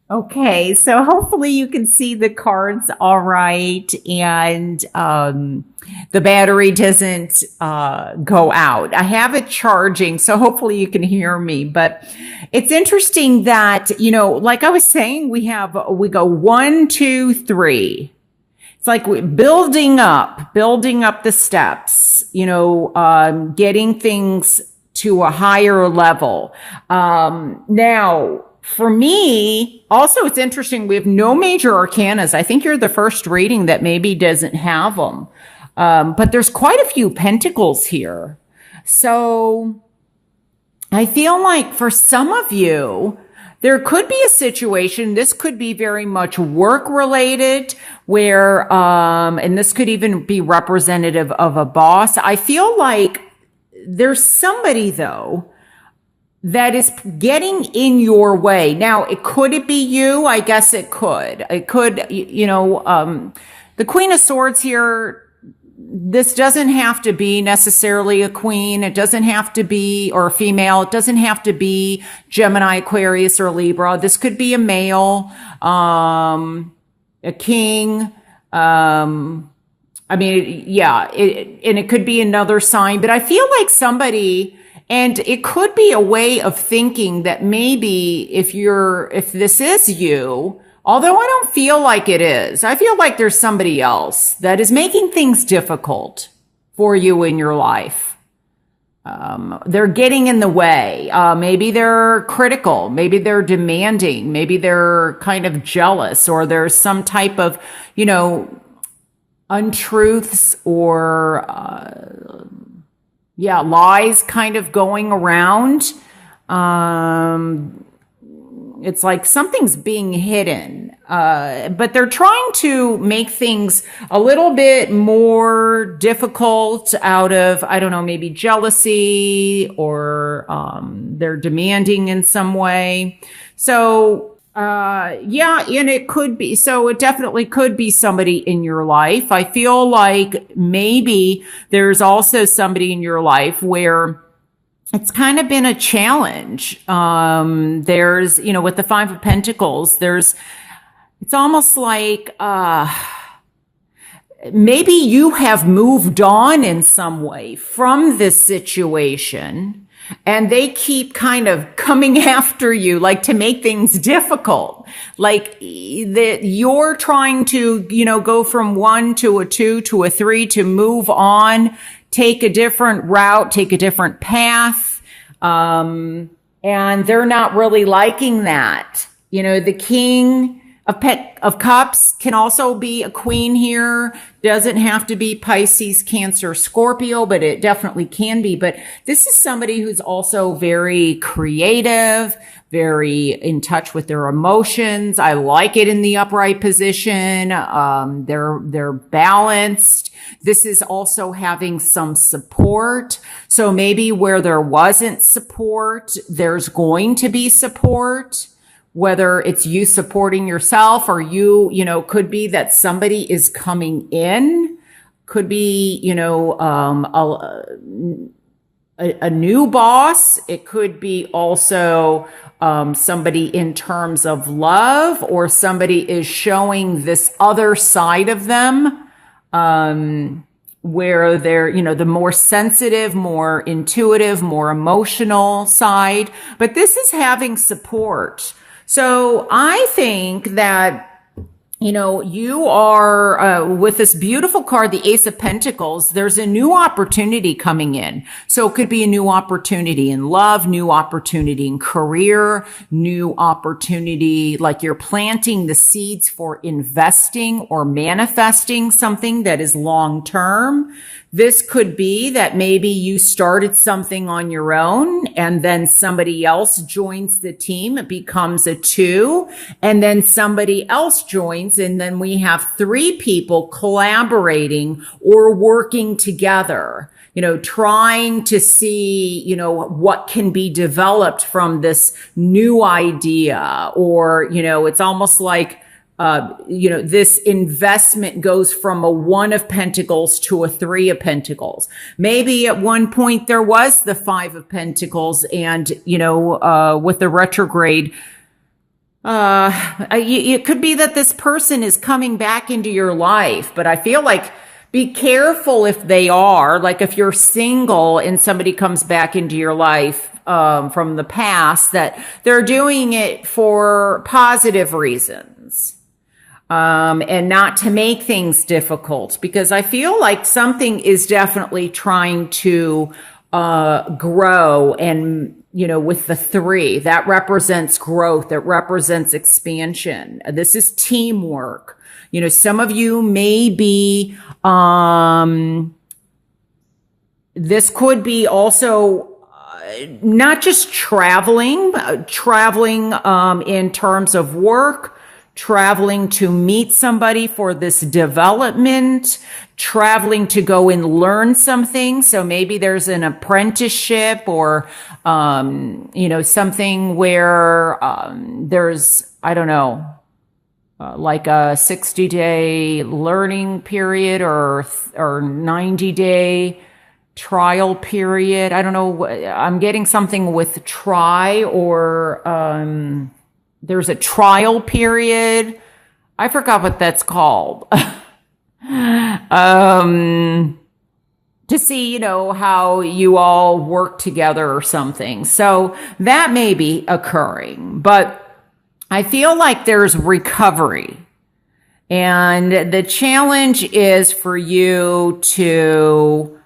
Okay, so hopefully you can see the cards all right, and the battery doesn't go out. I have it charging, so hopefully you can hear me. But it's interesting that, like I was saying, we go one, two, three. It's like we're building up the steps, getting things to a higher level. Now, for me, also, it's interesting. We have no major arcanas. I think you're the first reading that maybe doesn't have them. But there's quite a few pentacles here. So I feel like for some of you, there could be a situation, this could be very much work related, where, and this could even be representative of a boss. I feel like there's somebody though that is getting in your way. Now, it be you? I guess it could. It could, the Queen of Swords here, this doesn't have to be necessarily a queen. It doesn't have to be, or a female. It doesn't have to be Gemini, Aquarius, or Libra. This could be a male, a king. And it could be another sign, but I feel like somebody, and it could be a way of thinking that maybe if this is you, although I don't feel like it is, I feel like there's somebody else that is making things difficult for you in your life. They're getting in the way. Maybe they're critical. Maybe they're demanding. Maybe they're kind of jealous, or there's some type of, untruths or, lies kind of going around. It's like something's being hidden, but they're trying to make things a little bit more difficult out of, I don't know, maybe jealousy, or they're demanding in some way. So, and it could be, so it definitely could be somebody in your life. I feel like maybe there's also somebody in your life where it's kind of been a challenge. There's, with the Five of Pentacles, it's almost like, maybe you have moved on in some way from this situation, and they keep kind of coming after you, like to make things difficult. Like that you're trying to, go from 1 to a 2 to a 3 to move on, take a different route, take a different path. And they're not really liking that. The King of Cups can also be a queen here. Doesn't have to be Pisces, Cancer, Scorpio, but it definitely can be. But this is somebody who's also very creative, very in touch with their emotions. I like it in the upright position. They're balanced. This is also having some support. So maybe where there wasn't support, there's going to be support. Whether it's you supporting yourself, or could be that somebody is coming in, could be, a new boss. It could be also, somebody in terms of love, or somebody is showing this other side of them, where they're, the more sensitive, more intuitive, more emotional side. But this is having support. So I think that, you are, with this beautiful card, the Ace of Pentacles, there's a new opportunity coming in. So it could be a new opportunity in love, new opportunity in career, new opportunity, like you're planting the seeds for investing or manifesting something that is long term. This could be that maybe you started something on your own, and then somebody else joins the team. It becomes a 2, and then somebody else joins, and then we have 3 people collaborating or working together, trying to see, what can be developed from this new idea. Or, it's almost like, this investment goes from a 1 of Pentacles to a 3 of Pentacles. Maybe at one point there was the 5 of Pentacles, and, with the retrograde, It could be that this person is coming back into your life, but I feel like be careful if they are. Like if you're single and somebody comes back into your life from the past, that they're doing it for positive reasons and not to make things difficult. Because I feel like something is definitely trying to grow, and with the 3, that represents growth, that represents expansion. This is teamwork. Some of you may be, this could be also not just traveling in terms of work, traveling to meet somebody for this development, traveling to go and learn something. So maybe there's an apprenticeship or, something where there's, I don't know, like a 60-day learning period or 90-day trial period. I don't know. I'm getting something with try or there's a trial period. I forgot what that's called. To see, how you all work together or something. So that may be occurring, but I feel like there's recovery. And the challenge is for you to,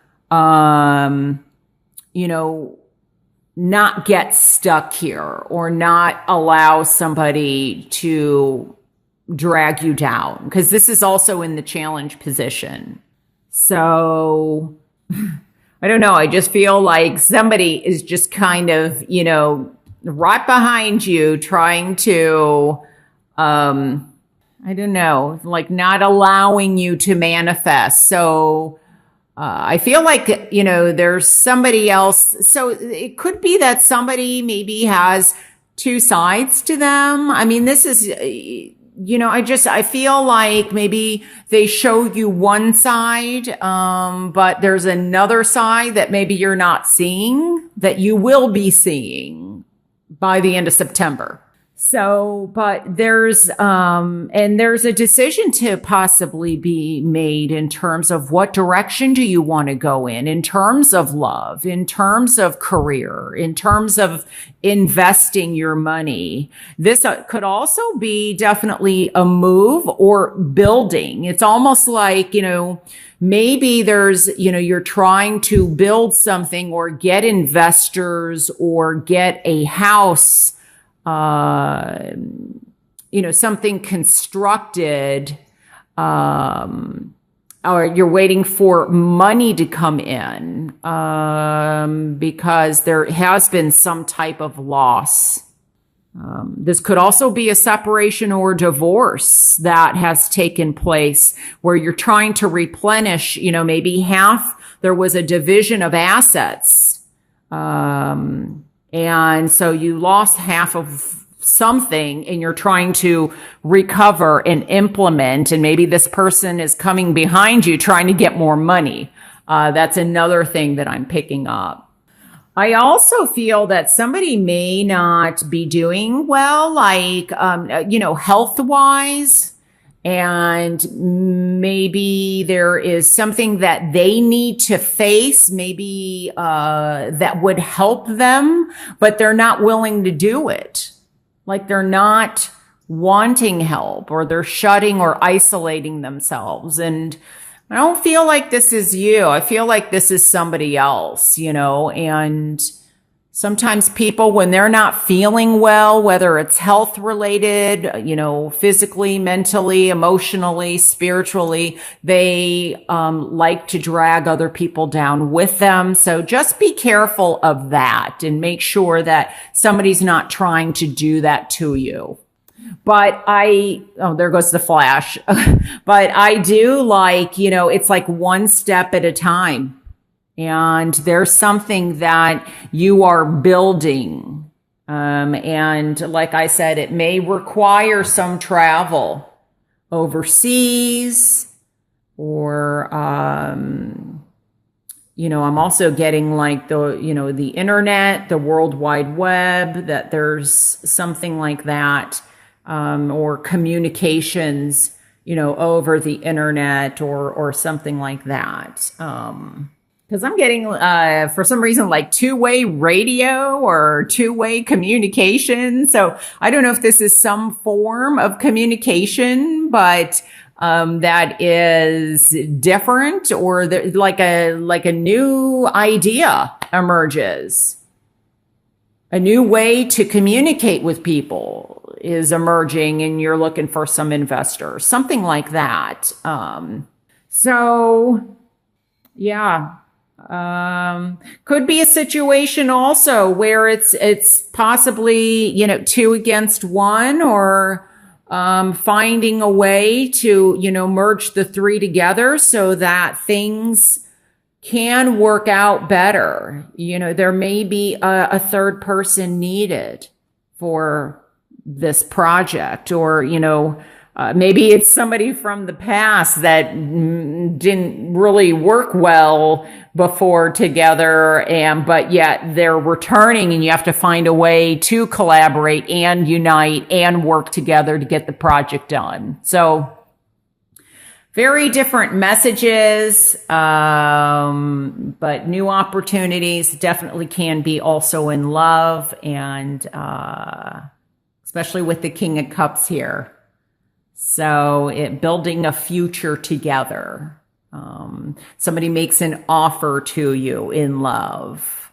not get stuck here or not allow somebody to drag you down, because this is also in the challenge position. So I don't know. I just feel like somebody is just kind of, right behind you trying to, I don't know, like not allowing you to manifest. So I feel like, there's somebody else. So it could be that somebody maybe has 2 sides to them. I mean, this is, I feel like maybe they show you one side, but there's another side that maybe you're not seeing, that you will be seeing by the end of September. So, but there's a decision to possibly be made in terms of what direction do you want to go in terms of love, in terms of career, in terms of investing your money. This could also be definitely a move or building. It's almost like, maybe there's, you're trying to build something or get investors or get a house, something constructed, or you're waiting for money to come in, because there has been some type of loss. This could also be a separation or divorce that has taken place where you're trying to replenish, maybe there was a division of assets. And so you lost half of something and you're trying to recover and implement. And maybe this person is coming behind you trying to get more money. That's another thing that I'm picking up. I also feel that somebody may not be doing well, like, health wise. And maybe there is something that they need to face, maybe that would help them, but they're not willing to do it. Like they're not wanting help, or they're shutting or isolating themselves. And I don't feel like this is you. I feel like this is somebody else, and sometimes people, when they're not feeling well, whether it's health related, physically, mentally, emotionally, spiritually, they like to drag other people down with them. So just be careful of that and make sure that somebody's not trying to do that to you. But there goes the flash. But I do like, it's like one step at a time. And there's something that you are building. And like I said, it may require some travel overseas, or, I'm also getting like the internet, the World Wide Web, that there's something like that or communications, over the internet or something like that. Because I'm getting, for some reason, like two-way radio or two-way communication. So I don't know if this is some form of communication, but that is different, or like a new idea emerges. A new way to communicate with people is emerging, and you're looking for some investors, something like that. So yeah. Could be a situation also where it's possibly, two against one, or finding a way to, merge the three together so that things can work out better. There may be a third person needed for this project, or, maybe it's somebody from the past that didn't really work well before together, but yet they're returning, and you have to find a way to collaborate and unite and work together to get the project done. So very different messages, but new opportunities definitely can be also in love, and especially with the King of Cups here. So building a future together. Somebody makes an offer to you in love.